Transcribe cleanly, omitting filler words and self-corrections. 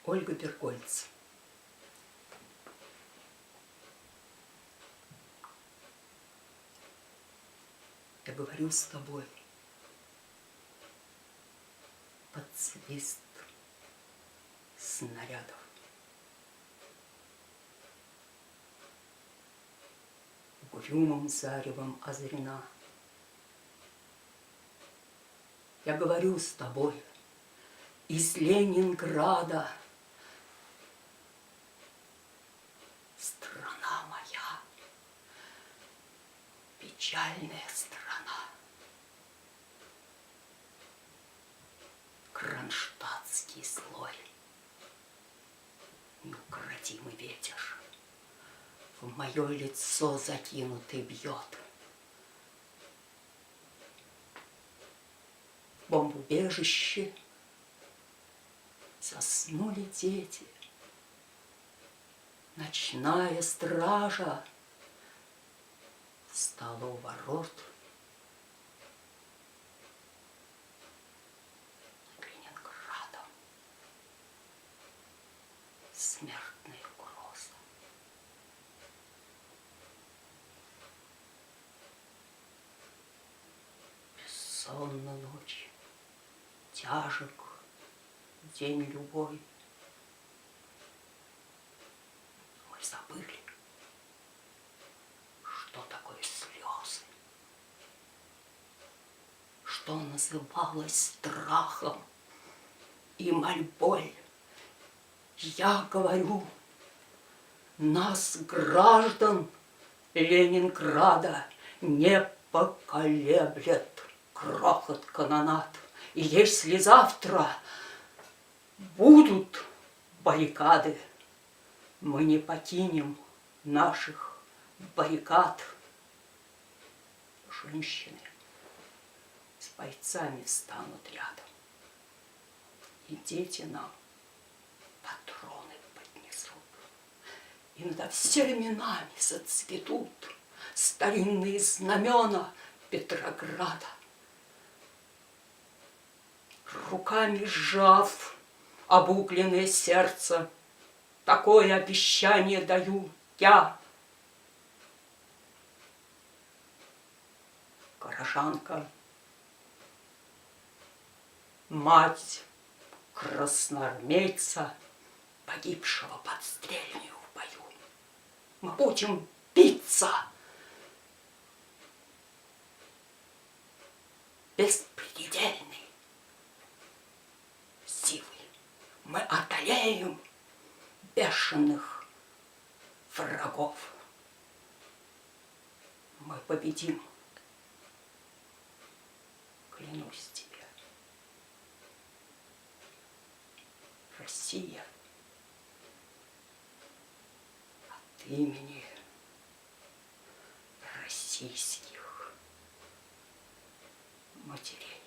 Ольга Беркольц. Я говорю с тобой под свист снарядов. Угрюмым заревом озарена. Я говорю с тобой из Ленинграда. Страна моя, печальная страна. Кронштадтский слой, неукротимый ветер в мое лицо закинутый бьет. В бомбоубежище заснули дети. Ночная стража стала у ворот. Над Ленинградом смертная угроза. Бессонна ночь, тяжек день любой. Мы забыли, что такое слезы, что называлось страхом и мольбой. Я говорю, нас, граждан Ленинграда, не поколеблет грохот канонад. И если завтра будут баррикады, мы не покинем наших баррикад. Женщины с бойцами станут рядом, и дети нам патроны поднесут. И над всеми нами зацветут старинные знамена Петрограда. Руками сжав обугленное сердце, такое обещание даю я. Горожанка, мать красноармейца, погибшего под стрельню в бою. Мы будем биться беспредельной силой. Мы одолеем бешеных врагов. Мы победим. Клянусь тебе. Россия, от имени российских матерей.